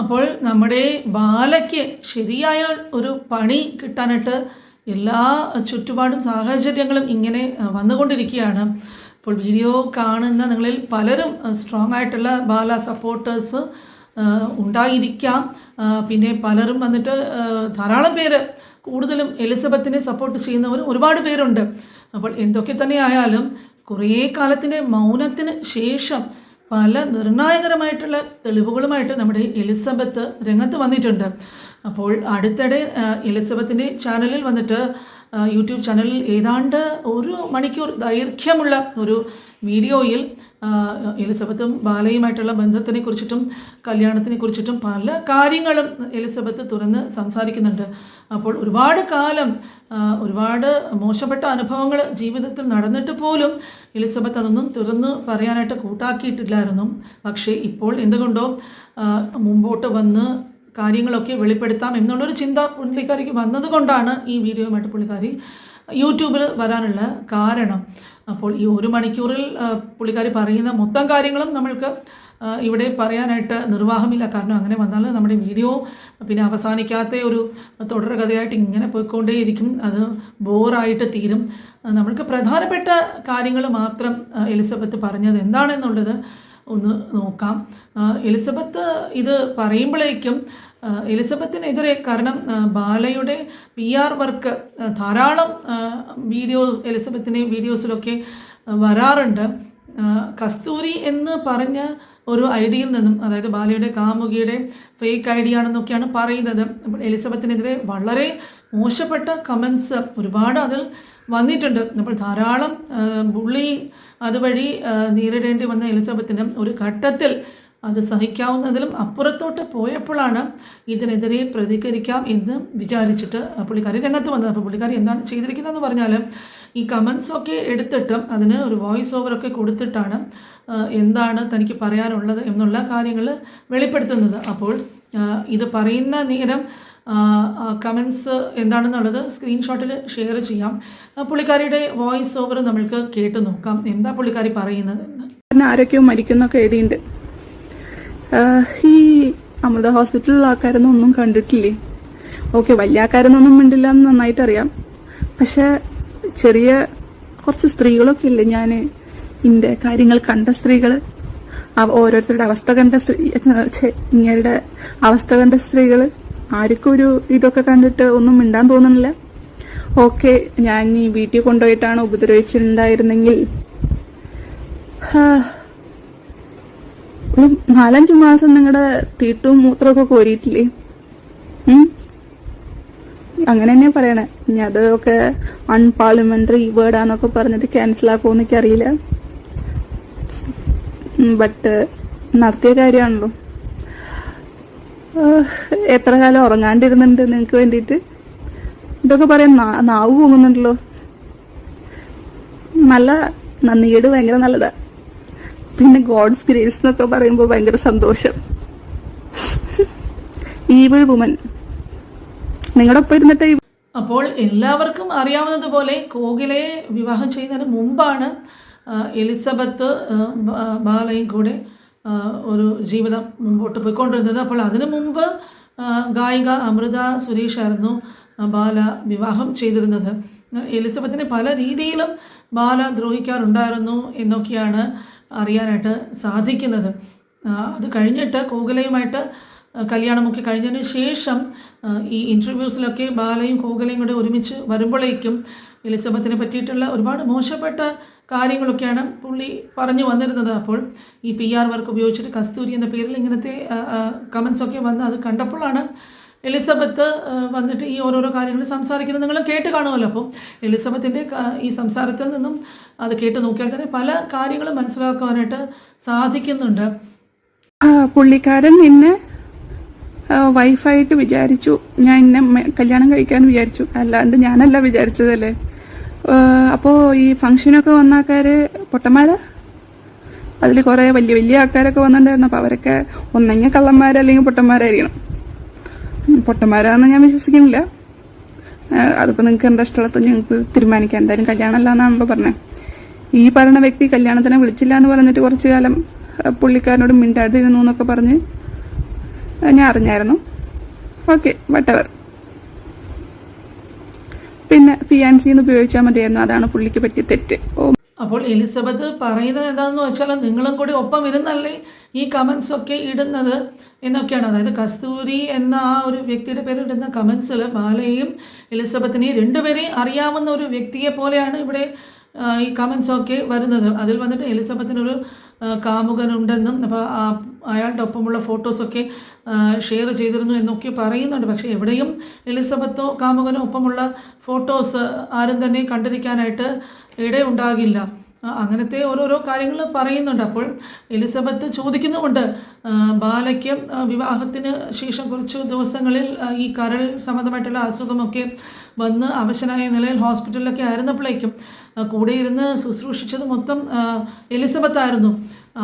അപ്പോൾ നമ്മുടെ ബാലയ്ക്ക് ശരിയായ ഒരു പണി കിട്ടാനായിട്ട് എല്ലാ ചുറ്റുപാടും സാഹചര്യങ്ങളും ഇങ്ങനെ വന്നുകൊണ്ടിരിക്കുകയാണ്. അപ്പോൾ വീഡിയോ കാണുന്ന നിങ്ങളിൽ പലരും സ്ട്രോങ് ആയിട്ടുള്ള ബാല സപ്പോർട്ടേഴ്സ് ഉണ്ടായിരിക്കാം. പിന്നെ പലരും വന്നിട്ട് ധാരാളം പേര് കൂടുതലും എലിസബത്തിനെ സപ്പോർട്ട് ചെയ്യുന്നവരും ഒരുപാട് പേരുണ്ട്. അപ്പോൾ എന്തൊക്കെ തന്നെ ആയാലും കുറേ കാലത്തിൻ്റെ മൗനത്തിന് ശേഷം പല നിർണായകരമായിട്ടുള്ള തെളിവുകളുമായിട്ട് നമ്മുടെ എലിസബത്ത് രംഗത്ത് വന്നിട്ടുണ്ട്. അപ്പോൾ അടുത്തിടെ എലിസബത്തിൻ്റെ ചാനലിൽ വന്നിട്ട് യൂട്യൂബ് ചാനലിൽ ഏതാണ്ട് 1 മണിക്കൂർ ദൈർഘ്യമുള്ള ഒരു വീഡിയോയിൽ എലിസബത്തും ബാലയുമായിട്ടുള്ള ബന്ധത്തിനെ കുറിച്ചിട്ടും കല്യാണത്തിനെ കുറിച്ചിട്ടും പല കാര്യങ്ങളും എലിസബത്ത് തുറന്ന് സംസാരിക്കുന്നുണ്ട്. അപ്പോൾ ഒരുപാട് കാലം ഒരുപാട് മോശപ്പെട്ട അനുഭവങ്ങൾ ജീവിതത്തിൽ നടന്നിട്ട് പോലും എലിസബത്ത് അതൊന്നും തുറന്നു പറയാനായിട്ട് കൂട്ടാക്കിയിട്ടില്ലായിരുന്നു. പക്ഷേ ഇപ്പോൾ എന്തുകൊണ്ടോ മുമ്പോട്ട് വന്ന് കാര്യങ്ങളൊക്കെ വെളിപ്പെടുത്താം എന്നുള്ളൊരു ചിന്ത പുള്ളിക്കാരിക്ക് വന്നതുകൊണ്ടാണ് ഈ വീഡിയോയുമായിട്ട് പുള്ളിക്കാരി യൂട്യൂബിൽ വരാനുള്ള കാരണം. അപ്പോൾ ഈ 1 മണിക്കൂറിൽ പുള്ളിക്കാരി പറയുന്ന മൊത്തം കാര്യങ്ങളും നമ്മൾക്ക് ഇവിടെ പറയാനായിട്ട് നിർവാഹമില്ല. കാരണം അങ്ങനെ വന്നാൽ നമ്മുടെ വീഡിയോ പിന്നെ അവസാനിക്കാത്ത ഒരു തുടർകഥയായിട്ട് ഇങ്ങനെ പോയിക്കൊണ്ടേയിരിക്കും, അത് ബോറായിട്ട് തീരും. നമ്മൾക്ക് പ്രധാനപ്പെട്ട കാര്യങ്ങൾ മാത്രം എലിസബത്ത് പറഞ്ഞത് എന്താണെന്നുള്ളത് ഒന്ന് നോക്കാം. എലിസബത്ത് ഇത് പറയുമ്പോഴേക്കും എലിസബത്തിനെതിരെ, കാരണം ബാലയുടെ PR വർക്ക് ധാരാളം എലിസബത്തിൻ്റെ വീഡിയോസിലൊക്കെ വരാറുണ്ട്. കസ്തൂരി എന്ന് പറഞ്ഞ ഒരു ഐഡിയിൽ നിന്നും, അതായത് ബാലയുടെ കാമുകിയുടെ ഫേക്ക് ഐഡിയ ആണെന്നൊക്കെയാണ് പറയുന്നത്. അപ്പോൾ എലിസബത്തിനെതിരെ വളരെ മോശപ്പെട്ട കമൻസ് ഒരുപാട് അതിൽ വന്നിട്ടുണ്ട്. അപ്പോൾ ധാരാളം ബുള്ളി അതുവഴി നേരിടേണ്ടി വന്ന എലിസബത്തിന് ഒരു ഘട്ടത്തിൽ അത് സഹിക്കാവുന്നതിലും അപ്പുറത്തോട്ട് പോയപ്പോഴാണ് ഇതിനെതിരെ പ്രതികരിക്കാം എന്ന് വിചാരിച്ചിട്ട് പുള്ളിക്കാരി രംഗത്ത് വന്നത്. അപ്പോൾ പുള്ളിക്കാരി എന്താണ് ചെയ്തിരിക്കുന്നതെന്ന് പറഞ്ഞാൽ ഈ കമൻസൊക്കെ എടുത്തിട്ട് അതിന് ഒരു വോയിസ് ഓവറൊക്കെ കൊടുത്തിട്ടാണ് എന്താണ് തനിക്ക് പറയാനുള്ളത് എന്നുള്ള കാര്യങ്ങൾ വെളിപ്പെടുത്തുന്നത്. അപ്പോൾ ഇത് പറയുന്ന നേരം കമൻസ് എന്താണെന്നുള്ളത് സ്ക്രീൻഷോട്ടിൽ ഷെയർ ചെയ്യാം. പുള്ളിക്കാരിയുടെ വോയിസ് ഓവർ നമ്മൾക്ക് കേട്ട് നോക്കാം എന്താ പുള്ളിക്കാരി പറയുന്നത്. ആരൊക്കെയോ മരിക്കുന്നൊക്കെ എഴുതിയിട്ടുണ്ട്. ഈ അമൃത ഹോസ്പിറ്റലിലുള്ള ആൾക്കാരൊന്നും ഒന്നും കണ്ടിട്ടില്ലേ? ഓക്കെ, വലിയ ആൾക്കാരൊന്നും മിണ്ടില്ല എന്ന് നന്നായിട്ട് അറിയാം. പക്ഷെ ചെറിയ കുറച്ച് സ്ത്രീകളൊക്കെ ഇല്ലേ, ഞാൻ ഇന്റെ കാര്യങ്ങൾ കണ്ട സ്ത്രീകൾ, ഓരോരുത്തരുടെ അവസ്ഥ കണ്ട ഇങ്ങരുടെ അവസ്ഥ കണ്ട സ്ത്രീകൾ, ആർക്കും ഒരു ഇതൊക്കെ കണ്ടിട്ട് ഒന്നും മിണ്ടാൻ തോന്നുന്നില്ല. ഓക്കെ, ഞാൻ ഈ വീട്ടിൽ കൊണ്ടുപോയിട്ടാണ് ഉപദ്രവിച്ചിട്ടുണ്ടായിരുന്നെങ്കിൽ 4-5 മാസം നിങ്ങളുടെ തീട്ടും മൂത്രമൊക്കെ കോരിയിട്ടില്ലേ? അങ്ങനെ തന്നെയാ പറയണേ. ഇനി അതൊക്കെ അൺപാർലമെന്ററി വേർഡാന്നൊക്കെ പറഞ്ഞിട്ട് ക്യാൻസൽ ആക്കുമെന്ന് എനിക്കറിയില്ല. ബട്ട് നടത്തിയ കാര്യമാണല്ലോ. എത്ര കാലം ഉറങ്ങാണ്ടിരുന്നുണ്ട് നിങ്ങക്ക് വേണ്ടിയിട്ട്? ഇതൊക്കെ പറയാൻ നാവ് പോകുന്നുണ്ടല്ലോ. നല്ല നന്ദികേട് ഭയങ്കര നല്ലതാ. പിന്നെ ഗോഡ്സ് ഗ്രേസ് എന്നൊക്കെ പറയുമ്പോൾ ഭയങ്കര സന്തോഷം. ഈവിൾ വുമൻ നിങ്ങളുടെ ഒപ്പം ഇരുന്നിട്ട്. അപ്പോൾ എല്ലാവർക്കും അറിയാവുന്നതുപോലെ കോകിലയെ വിവാഹം ചെയ്യുന്നതിന് മുമ്പാണ് എലിസബത്ത് ബാലയും കൂടെ ഒരു ജീവിതം മുമ്പോട്ട് പോയിക്കൊണ്ടിരുന്നത്. അപ്പോൾ അതിനു മുമ്പ് ഗായിക അമൃത സുരേഷ് ആയിരുന്നു ബാല വിവാഹം ചെയ്തിരുന്നത്. എലിസബത്തിനെ പല രീതിയിലും ബാല ദ്രോഹിക്കാറുണ്ടായിരുന്നു എന്നൊക്കെയാണ് അറിയാനായിട്ട് സാധിക്കുന്നത്. അത് കഴിഞ്ഞിട്ട് കോകിലയുമായിട്ട് കല്യാണമൊക്കെ കഴിഞ്ഞതിന് ശേഷം ഈ ഇൻ്റർവ്യൂസിലൊക്കെ ബാലയും കോകിലയും കൂടെ ഒരുമിച്ച് വരുമ്പോഴേക്കും എലിസബത്തിനെ പറ്റിയിട്ടുള്ള ഒരുപാട് മോശപ്പെട്ട കാര്യങ്ങളൊക്കെയാണ് പുള്ളി പറഞ്ഞു വന്നിരുന്നത്. അപ്പോൾ ഈ PR വർക്ക് ഉപയോഗിച്ചിട്ട് കസ്തൂരി എന്ന പേരിൽ ഇങ്ങനത്തെ കമൻസൊക്കെ വന്ന് അത് കണ്ടപ്പോഴാണ് എലിസബത്ത് വന്നിട്ട് ഈ ഓരോരോ കാര്യങ്ങൾ സംസാരിക്കുന്നത് നിങ്ങൾ കേട്ട് കാണുമല്ലോ. അപ്പോൾ എലിസബത്തിൻ്റെ ഈ സംസാരത്തിൽ നിന്നും അത് കേട്ട് നോക്കിയാൽ തന്നെ പല കാര്യങ്ങളും മനസ്സിലാക്കുവാനായിട്ട് സാധിക്കുന്നുണ്ട്. പുള്ളിക്കാരൻ എന്നെ വൈഫായിട്ട് വിചാരിച്ചു, ഞാൻ എന്നെ കല്യാണം കഴിക്കാൻ വിചാരിച്ചു, അല്ലാണ്ട് ഞാനല്ല വിചാരിച്ചതല്ലേ. അപ്പോൾ ഈ ഫംഗ്ഷനൊക്കെ വന്ന ആൾക്കാര് പൊട്ടന്മാരാ. അതിൽ കുറെ വലിയ വലിയ ആൾക്കാരൊക്കെ വന്നിട്ടുണ്ടായിരുന്നു. അപ്പോൾ അവരൊക്കെ ഒന്നെങ്കിൽ കള്ളന്മാരല്ലെങ്കിൽ പൊട്ടന്മാരായിരിക്കണം. പൊട്ടന്മാരാണെന്ന് ഞാൻ വിശ്വസിക്കുന്നില്ല. അതിപ്പോൾ നിങ്ങൾക്ക് എന്താ ഇഷ്ടമുള്ളത് ഞങ്ങൾക്ക് തീരുമാനിക്കാം. എന്തായാലും കല്യാണമല്ല എന്നാണല്ലോ പറഞ്ഞത്. ഈ പറയുന്ന വ്യക്തി കല്യാണത്തിനെ വിളിച്ചില്ല എന്ന് പറഞ്ഞിട്ട് കുറച്ചു കാലം പുള്ളിക്കാരനോട് മിണ്ടാതിരുന്നു എന്നൊക്കെ പറഞ്ഞ് ഞാൻ അറിഞ്ഞായിരുന്നു. ഓക്കെ, വട്ടവർ. പിന്നെ ഫിയാൻസിന്ന് ഉപയോഗിച്ചാൽ മതിയായിരുന്നു, അതാണ് പുള്ളിക്ക് പറ്റിയ തെറ്റ്. അപ്പോൾ എലിസബത്ത് പറയുന്നത് എന്താണെന്ന് വെച്ചാൽ നിങ്ങളും കൂടി ഒപ്പം ഇരുന്നല്ലേ ഈ കമൻസ് ഒക്കെ ഇടുന്നത് എന്നൊക്കെയാണ്. അതായത് കസ്തൂരി എന്ന ആ ഒരു വ്യക്തിയുടെ പേര് ഇടുന്ന കമൻസിൽ ബാലയെയും എലിസബത്തിനെയും രണ്ടുപേരെയും അറിയാവുന്ന ഒരു വ്യക്തിയെ പോലെയാണ് ഇവിടെ ഈ കമൻസൊക്കെ വരുന്നത്. അതിൽ വന്നിട്ട് എലിസബത്തിനൊരു കാമുകനുണ്ടെന്നും അപ്പോൾ അയാളുടെ ഒപ്പമുള്ള ഫോട്ടോസൊക്കെ ഷെയർ ചെയ്തിരുന്നു എന്നൊക്കെ പറയുന്നുണ്ട്. പക്ഷേ എവിടെയും എലിസബത്തോ കാമുകനോ ഒപ്പമുള്ള ഫോട്ടോസ് ആരും തന്നെ കണ്ടിരിക്കാനായിട്ട് ഇടയുണ്ടാകില്ല. അങ്ങനത്തെ ഓരോരോ കാര്യങ്ങൾ പറയുന്നുണ്ട്. അപ്പോൾ എലിസബത്ത് ചോദിക്കുന്നുമുണ്ട്, ബാലയ്ക്ക് വിവാഹത്തിന് ശേഷം കുറച്ച് ദിവസങ്ങളിൽ ഈ കരൾ സംബന്ധമായിട്ടുള്ള അസുഖമൊക്കെ വന്ന് അവശനായ നിലയിൽ ഹോസ്പിറ്റലിലൊക്കെ ആയിരുന്നപ്പോഴേക്കും കൂടെ ഇരുന്ന് ശുശ്രൂഷിച്ചത് മൊത്തം എലിസബത്തായിരുന്നു.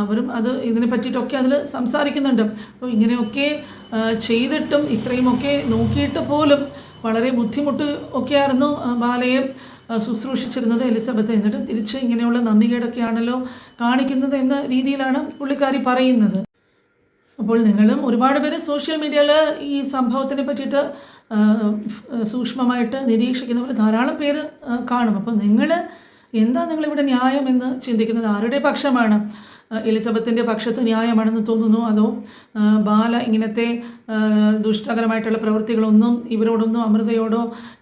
അവരും ഇതിനെ പറ്റിയിട്ടൊക്കെ അതിൽ സംസാരിക്കുന്നുണ്ട്. അപ്പോൾ ഇങ്ങനെയൊക്കെ ചെയ്തിട്ടും ഇത്രയുമൊക്കെ നോക്കിയിട്ട് പോലും വളരെ ബുദ്ധിമുട്ട് ഒക്കെയായിരുന്നു ബാലയെ ശുശ്രൂഷിച്ചിരുന്നത് എലിസബത്ത്. എന്നിട്ടും തിരിച്ച് ഇങ്ങനെയുള്ള നന്ദികേടൊക്കെയാണല്ലോ കാണിക്കുന്നത് എന്ന രീതിയിലാണ് പുള്ളിക്കാരി പറയുന്നത്. അപ്പോൾ നിങ്ങളും ഒരുപാട് പേര് സോഷ്യൽ മീഡിയയിൽ ഈ സംഭവത്തിനെ പറ്റിയിട്ട് സൂക്ഷ്മമായിട്ട് നിരീക്ഷിക്കുന്നവർ ധാരാളം പേര് കാണും. അപ്പോൾ നിങ്ങളിവിടെ ന്യായം എന്ന് ചിന്തിക്കുന്നത് ആരുടെ പക്ഷമാണ്? എലിസബത്തിൻ്റെ പക്ഷത്ത് ന്യായമാണെന്ന് തോന്നുന്നു, അതോ ബാല ഇങ്ങനത്തെ ദുഷ്ടകരമായിട്ടുള്ള പ്രവൃത്തികളൊന്നും ഇവരോടൊന്നും അമൃതയോടോ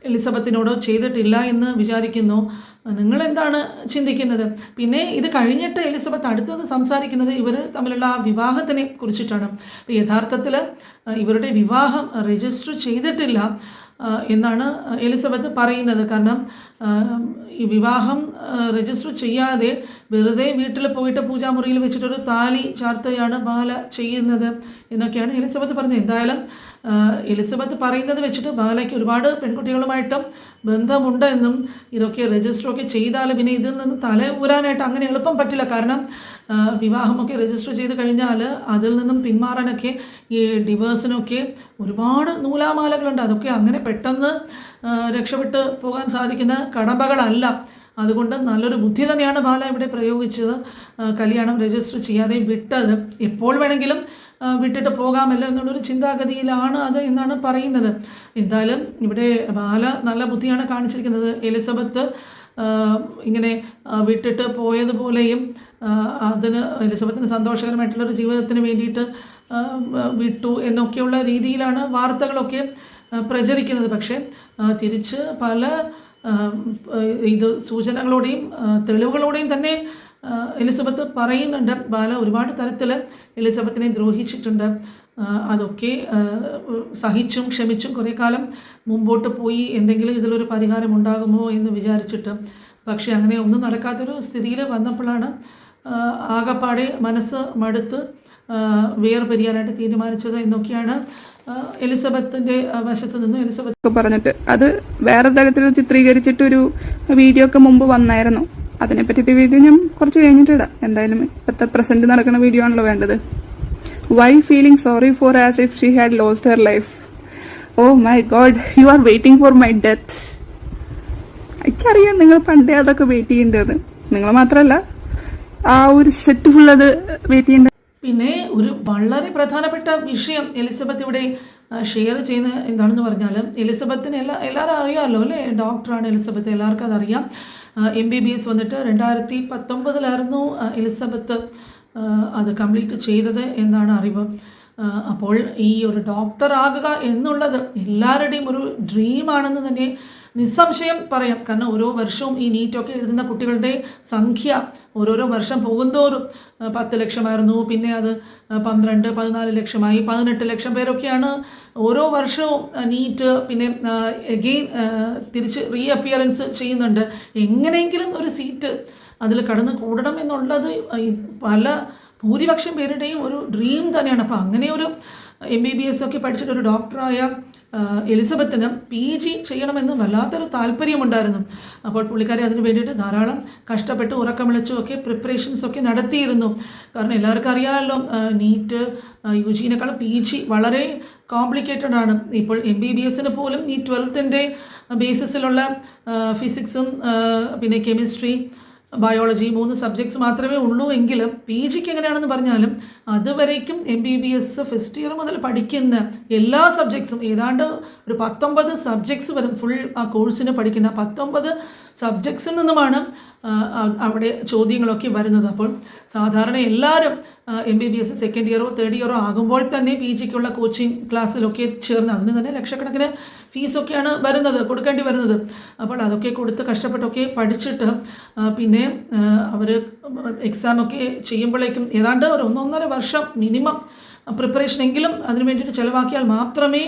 എലിസബത്തിനോടോ ചെയ്തിട്ടില്ല എന്ന് വിചാരിക്കുന്നു? നിങ്ങളെന്താണ് ചിന്തിക്കുന്നത്? പിന്നെ ഇത് കഴിഞ്ഞിട്ട് എലിസബത്ത് അടുത്തത് സംസാരിക്കുന്നത് ഇവർ തമ്മിലുള്ള ആ വിവാഹത്തിനെ കുറിച്ചിട്ടാണ്. അപ്പോൾ യഥാർത്ഥത്തിൽ ഇവരുടെ വിവാഹം രജിസ്റ്റർ ചെയ്തിട്ടില്ല എന്നാണ് എലിസബത്ത് പറയുന്നത്. കാരണം ഈ വിവാഹം രജിസ്റ്റർ ചെയ്യാതെ വെറുതെ വീട്ടിൽ പോയിട്ട് പൂജാമുറിയിൽ വെച്ചിട്ടൊരു താലി ചാർത്തുകയാണ് ബാല ചെയ്യുന്നത് എന്നൊക്കെയാണ് എലിസബത്ത് പറഞ്ഞത്. എന്തായാലും എലിസബത്ത് പറയുന്നത് വെച്ചിട്ട് ബാലയ്ക്ക് ഒരുപാട് പെൺകുട്ടികളുമായിട്ടും ബന്ധമുണ്ട് എന്നും ഇതൊക്കെ രജിസ്റ്ററൊക്കെ ചെയ്താൽ പിന്നെ ഇതിൽ നിന്ന് തല ഊരാനായിട്ട് അങ്ങനെ എളുപ്പം പറ്റില്ല. കാരണം വിവാഹമൊക്കെ രജിസ്റ്റർ ചെയ്ത് കഴിഞ്ഞാൽ അതിൽ നിന്നും പിന്മാറാനൊക്കെ ഈ ഡിവേഴ്സിനൊക്കെ ഒരുപാട് നൂലാമാലകളുണ്ട്. അതൊക്കെ അങ്ങനെ പെട്ടെന്ന് രക്ഷപ്പെട്ട് പോകാൻ സാധിക്കുന്ന കടമ്പകളല്ല. അതുകൊണ്ട് നല്ലൊരു ബുദ്ധി തന്നെയാണ് ബാല ഇവിടെ പ്രയോഗിച്ചത്. കല്യാണം രജിസ്റ്റർ ചെയ്യാതെ വിട്ടത്. എപ്പോൾ വേണമെങ്കിലും വിട്ടിട്ട് പോകാമല്ലോ എന്നുള്ളൊരു ചിന്താഗതിയിലാണ് അത് എന്നാണ് പറയുന്നത്. എന്തായാലും ഇവിടെ ബാല നല്ല ബുദ്ധിയാണ് കാണിച്ചിരിക്കുന്നത്. എലിസബത്ത് ഇങ്ങനെ വിട്ടിട്ട് പോയതുപോലെയും എലിസബത്തിന് സന്തോഷകരമായിട്ടുള്ളൊരു ജീവിതത്തിന് വേണ്ടിയിട്ട് വിട്ടു എന്നൊക്കെയുള്ള രീതിയിലാണ് വാർത്തകളൊക്കെ പ്രചരിക്കുന്നത്. പക്ഷേ തിരിച്ച് പല സൂചനകളോടെയും തെളിവുകളോടെയും തന്നെ എലിസബത്ത് പറയുന്നുണ്ട്. ബാല ഒരുപാട് തരത്തിൽ എലിസബത്തിനെ ദ്രോഹിച്ചിട്ടുണ്ട്. അതൊക്കെ സഹിച്ചും ക്ഷമിച്ചും കുറേ കാലം മുമ്പോട്ട് പോയി എന്തെങ്കിലും ഇതിലൊരു പരിഹാരം ഉണ്ടാകുമോ എന്ന് വിചാരിച്ചിട്ട്. പക്ഷേ അങ്ങനെ ഒന്നും നടക്കാത്തൊരു സ്ഥിതിയിൽ വന്നപ്പോഴാണ് ആകപ്പാടെ മനസ്സ് മടുത്ത് വേർപിരിയാനായിട്ട് തീരുമാനിച്ചത് എന്നൊക്കെയാണ് എലിസബത്തിൻ്റെ വശത്ത് നിന്നും എലിസബത്ത് പറഞ്ഞിട്ട്. അത് വേറെ തരത്തിൽ ചിത്രീകരിച്ചിട്ടൊരു വീഡിയോ ഒക്കെ മുമ്പ് വന്നായിരുന്നു. അതിനെ പറ്റിയിട്ട് വീഡിയോ ഞാൻ കുറച്ച് കഴിഞ്ഞിട്ടിടാം. എന്തായാലും ഇപ്പോഴത്തെ പ്രസന്റ് നടക്കുന്ന വീഡിയോ ആണല്ലോ വേണ്ടത്. Why feeling sorry for as if she had lost her life. Oh my god, you are waiting for my death. എനിക്കറിയാം നിങ്ങൾ പണ്ടേ അതൊക്കെ വെയിറ്റ് ചെയ്യേണ്ടത്. നിങ്ങൾ മാത്രമല്ല, ആ ഒരു സെറ്റ് ഫുൾ അത് വെയിറ്റ് ചെയ്യേണ്ടത്. പിന്നെ ഒരു വളരെ പ്രധാനപ്പെട്ട വിഷയം എലിസബത്ത് ഇവിടെ ഷെയർ ചെയ്യുന്നത് എന്താണെന്ന് പറഞ്ഞാൽ, എലിസബത്തിന് എല്ലാവരും അറിയാമല്ലോ അല്ലേ, ഡോക്ടറാണ് എലിസബത്ത്, എല്ലാവർക്കും അതറിയാം. MBBS വന്നിട്ട് 2019 എലിസബത്ത് അത് കംപ്ലീറ്റ് ചെയ്തത് എന്നാണ് അറിവ്. അപ്പോൾ ഈ ഒരു ഡോക്ടർ ആകുക എന്നുള്ളത് എല്ലാവരുടെയും ഒരു ഡ്രീമാണെന്ന് തന്നെ നിസ്സംശയം പറയാം. കാരണം ഓരോ വർഷവും ഈ നീറ്റൊക്കെ എഴുതുന്ന കുട്ടികളുടെ സംഖ്യ ഓരോരോ വർഷം പോകുന്തോറും 10 ലക്ഷമായിരുന്നു, പിന്നെ അത് 12, 14 ലക്ഷമായി, 18 ലക്ഷം പേരൊക്കെയാണ് ഓരോ വർഷവും നീറ്റ് പിന്നെ എഗെയിൻ തിരിച്ച് റീഅപ്പിയറൻസ് ചെയ്യുന്നുണ്ട്. എങ്ങനെയെങ്കിലും ഒരു സീറ്റ് അതിൽ കടന്ന് കൂടണം എന്നുള്ളത് ഭൂരിപക്ഷം പേരുടെയും ഒരു ഡ്രീം തന്നെയാണ്. അപ്പോൾ അങ്ങനെ ഒരു MBBS ഒക്കെ പഠിച്ചിട്ട് ഒരു ഡോക്ടറായ എലിസബത്തിന് PG ചെയ്യണമെന്ന് വല്ലാത്തൊരു താല്പര്യമുണ്ടായിരുന്നു. അപ്പോൾ പുള്ളിക്കാരി അതിന് വേണ്ടിയിട്ട് ധാരാളം കഷ്ടപ്പെട്ട് ഉറക്കം വിളിച്ചുമൊക്കെ പ്രിപ്പറേഷൻസൊക്കെ നടത്തിയിരുന്നു. കാരണം എല്ലാവർക്കും അറിയാമല്ലോ, നീറ്റ് UGനേക്കാളും PG വളരെ കോംപ്ലിക്കേറ്റഡ് ആണ്. ഇപ്പോൾ MBBSന് പോലും ഈ 12th ബേസിസിലുള്ള ഫിസിക്സും പിന്നെ കെമിസ്ട്രി, ബയോളജി 3 സബ്ജക്ട്സ് മാത്രമേ ഉള്ളൂ എങ്കിലും PGക്ക് എങ്ങനെയാണെന്ന് പറഞ്ഞാലും അതുവരേക്കും MBBS ഫസ്റ്റ് ഇയർ മുതൽ പഠിക്കുന്ന എല്ലാ സബ്ജക്ട്സും ഏതാണ്ട് ഒരു 19 സബ്ജക്ട്സ് വരും ഫുൾ ആ കോഴ്സിന് പഠിക്കുന്ന 19 സബ്ജക്ട്സിൽ നിന്നുമാണ് അവിടെ ചോദ്യങ്ങളൊക്കെ വരുന്നത്. അപ്പോൾ സാധാരണ എല്ലാവരും MBBS സെക്കൻഡ് ഇയറോ തേർഡ് ഇയറോ ആകുമ്പോൾ തന്നെ PGക്കുള്ള കോച്ചിങ് ക്ലാസ്സിലൊക്കെ ചേർന്ന് അതിന് തന്നെ ലക്ഷക്കണക്കിന് ഫീസൊക്കെയാണ് കൊടുക്കേണ്ടി വരുന്നത്. അപ്പോൾ അതൊക്കെ കൊടുത്ത് കഷ്ടപ്പെട്ടൊക്കെ പഠിച്ചിട്ട് പിന്നെ അവർ എക്സാമൊക്കെ ചെയ്യുമ്പോഴേക്കും ഏതാണ്ട് ഒരു 1.5 വർഷം മിനിമം പ്രിപ്പറേഷനെങ്കിലും അതിന് വേണ്ടിയിട്ട് ചിലവാക്കിയാൽ മാത്രമേ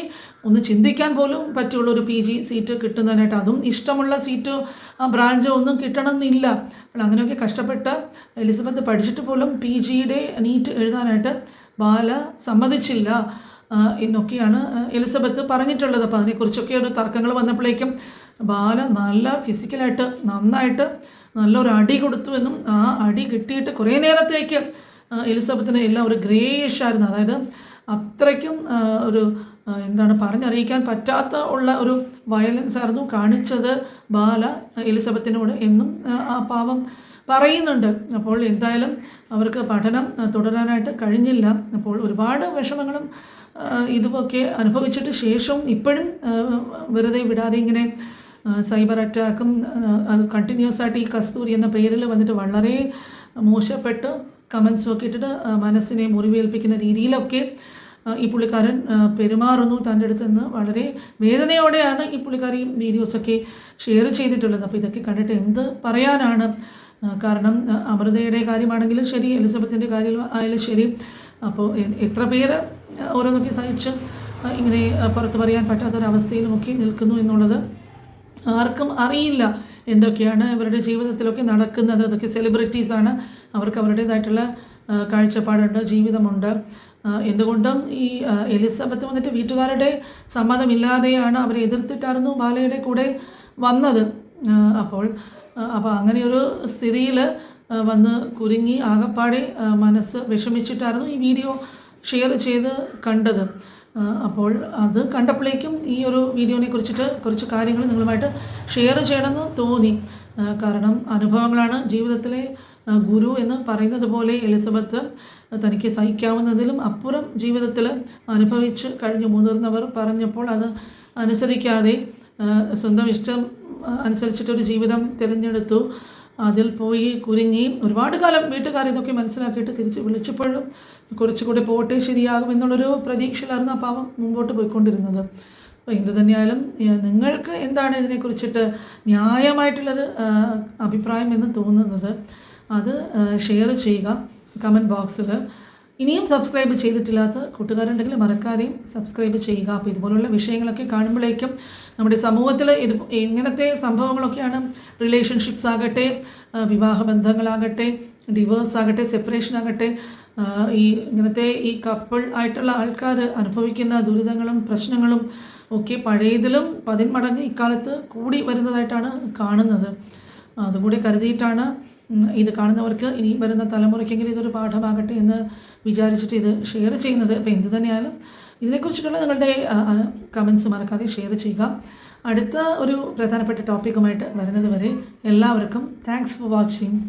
ഒന്ന് ചിന്തിക്കാൻ പോലും പറ്റുള്ളൂ ഒരു PG സീറ്റ് കിട്ടുന്നതിനായിട്ട്. അതും ഇഷ്ടമുള്ള സീറ്റോ ബ്രാഞ്ചോ ഒന്നും കിട്ടണമെന്നില്ല. അപ്പോൾ അങ്ങനെയൊക്കെ കഷ്ടപ്പെട്ട് എലിസബത്ത് പഠിച്ചിട്ട് പോലും PGയുടെ നീറ്റ് എഴുതാനായിട്ട് ബാല സമ്മതിച്ചില്ല എന്നൊക്കെയാണ് എലിസബത്ത് പറഞ്ഞിട്ടുള്ളത്. അപ്പോൾ അതിനെക്കുറിച്ചൊക്കെ ഒരു തർക്കങ്ങൾ വന്നപ്പോഴേക്കും ബാല നല്ല ഫിസിക്കലായിട്ട് നന്നായിട്ട് നല്ലൊരു അടി കൊടുത്തുവെന്നും ആ അടി കിട്ടിയിട്ട് കുറേ നേരത്തേക്ക് എലിസബത്തിന് എല്ലാം ഒരു ഗ്രേയിഷ് ആയിരുന്നു. അതായത് അത്രയ്ക്കും ഒരു പറഞ്ഞറിയിക്കാൻ പറ്റാത്ത ഉള്ള ഒരു വയലൻസ് ആയിരുന്നു കാണിച്ചത് ബാല എലിസബത്തിനോട് എന്നും ആ പാവം പറയുന്നുണ്ട്. അപ്പോൾ എന്തായാലും അവർക്ക് പഠനം തുടരാനായിട്ട് കഴിഞ്ഞില്ല. അപ്പോൾ ഒരുപാട് വിഷമങ്ങളും ഇതുമൊക്കെ അനുഭവിച്ചിട്ട് ശേഷം ഇപ്പോഴും വെറുതെ വിടാതെ ഇങ്ങനെ സൈബർ അറ്റാക്കും അത് കണ്ടിന്യൂസ് ആയിട്ട് ഈ കസ്തൂരി എന്ന പേരിൽ വന്നിട്ട് വളരെ മോശപ്പെട്ട് കമൻസും ഒക്കെ ഇട്ടിട്ട് മനസ്സിനെ മുറിവേൽപ്പിക്കുന്ന രീതിയിലൊക്കെ ഈ പുള്ളിക്കാരൻ പെരുമാറുന്നു തൻ്റെ അടുത്ത് നിന്ന്. വളരെ വേദനയോടെയാണ് ഈ പുള്ളിക്കാരി വീഡിയോസൊക്കെ ഷെയർ ചെയ്തിട്ടുള്ളത്. അപ്പോൾ ഇതൊക്കെ കണ്ടിട്ട് എന്ത് പറയാനാണ്. കാരണം അമൃതയുടെ കാര്യമാണെങ്കിലും ശരി, എലിസബത്തിൻ്റെ കാര്യം ആയാലും ശരി, അപ്പോൾ എത്ര പേര് ഓരോന്നൊക്കെ സഹിച്ച് ഇങ്ങനെ പുറത്ത് പറയാൻ പറ്റാത്തൊരവസ്ഥയിലുമൊക്കെ നിൽക്കുന്നു എന്നുള്ളത് ആർക്കും അറിയില്ല. എന്തൊക്കെയാണ് ഇവരുടെ ജീവിതത്തിലൊക്കെ നടക്കുന്നത്. അതൊക്കെ സെലിബ്രിറ്റീസാണ്, അവർക്ക് അവരുടേതായിട്ടുള്ള കാഴ്ചപ്പാടുണ്ട്, ജീവിതമുണ്ട്. എന്തുകൊണ്ടും ഈ എലിസബത്ത് വന്നിട്ട് വീട്ടുകാരുടെ സമ്മതമില്ലാതെയാണ് അവരെ എതിർത്തിട്ടായിരുന്നു ബാലയുടെ കൂടെ വന്നത്. അപ്പോൾ അങ്ങനെയൊരു സ്ഥിതിയിൽ വന്ന് കുരുങ്ങി ആകപ്പാടെ മനസ്സ് വിഷമിച്ചിട്ടായിരുന്നു ഈ വീഡിയോ ഷെയർ ചെയ്ത് കണ്ടത്. അപ്പോൾ അത് കണ്ടപ്പോഴേക്കും ഈ ഒരു വീഡിയോനെ കുറിച്ചിട്ട് കുറച്ച് കാര്യങ്ങൾ നിങ്ങളുമായിട്ട് ഷെയർ ചെയ്യണമെന്ന് തോന്നി. കാരണം അനുഭവങ്ങളാണ് ജീവിതത്തിലെ ഗുരു എന്ന് പറയുന്നത് പോലെ എലിസബത്ത് തനിക്ക് സഹിക്കാവുന്നതിലും അപ്പുറം ജീവിതത്തിൽ അനുഭവിച്ച് കഴിഞ്ഞ് മുതിർന്നവർ പറഞ്ഞപ്പോൾ അത് അനുസരിക്കാതെ സ്വന്തം ഇഷ്ടം അനുസരിച്ചിട്ടൊരു ജീവിതം തിരഞ്ഞെടുത്തു. അതിൽ പോയി കുരുങ്ങി ഒരുപാട് കാലം വീട്ടുകാർ ഇതൊക്കെ മനസ്സിലാക്കിയിട്ട് തിരിച്ച് വിളിച്ചപ്പോഴും കുറച്ചുകൂടി പോട്ടെ ശരിയാകും എന്നുള്ളൊരു പ്രതീക്ഷയിലായിരുന്നു ആ പാവം മുമ്പോട്ട് പോയിക്കൊണ്ടിരുന്നത്. അപ്പോൾ എന്തു തന്നെയായാലും നിങ്ങൾക്ക് എന്താണ് ഇതിനെക്കുറിച്ചിട്ട് ന്യായമായിട്ടുള്ളൊരു അഭിപ്രായം എന്ന് തോന്നുന്നത് അത് ഷെയർ ചെയ്യുക കമൻറ്റ് ബോക്സിൽ. ഇനിയും സബ്സ്ക്രൈബ് ചെയ്തിട്ടില്ലാത്ത കൂട്ടുകാരുണ്ടെങ്കിൽ മറക്കാതെയും സബ്സ്ക്രൈബ് ചെയ്യുക. അപ്പോൾ ഇതുപോലുള്ള വിഷയങ്ങളൊക്കെ കാണുമ്പോഴേക്കും നമ്മുടെ സമൂഹത്തിൽ ഇങ്ങനത്തെ സംഭവങ്ങളൊക്കെയാണ്, റിലേഷൻഷിപ്സ് ആകട്ടെ, വിവാഹബന്ധങ്ങളാകട്ടെ, ഡിവോഴ്സ് ആകട്ടെ, സെപ്പറേഷൻ ആകട്ടെ, ഇങ്ങനത്തെ ഈ കപ്പിൾ ആയിട്ടുള്ള ആൾക്കാർ അനുഭവിക്കുന്ന ദുരിതങ്ങളും പ്രശ്നങ്ങളും ഒക്കെ പഴയതിലും 10 മടങ്ങ് ഇക്കാലത്ത് കൂടി വരുന്നതായിട്ടാണ് കാണുന്നത്. അതുകൂടി കരുതിയിട്ടാണ് ഇത് കാണുന്നവർക്ക് ഇനി വരുന്ന തലമുറയ്ക്കെങ്കിലും ഇതൊരു പാഠമാകട്ടെ എന്ന് വിചാരിച്ചിട്ട് ഇത് ഷെയർ ചെയ്യുന്നത്. അപ്പോൾ എന്ത് തന്നെയായാലും ഇതിനെക്കുറിച്ചിട്ടുള്ള നിങ്ങളുടെ കമൻസ് മറക്കാതെ ഷെയർ ചെയ്യുക. അടുത്ത ഒരു പ്രധാനപ്പെട്ട ടോപ്പിക്കുമായിട്ട് വരുന്നത് വരെ എല്ലാവർക്കും താങ്ക്സ് ഫോർ വാച്ചിങ്.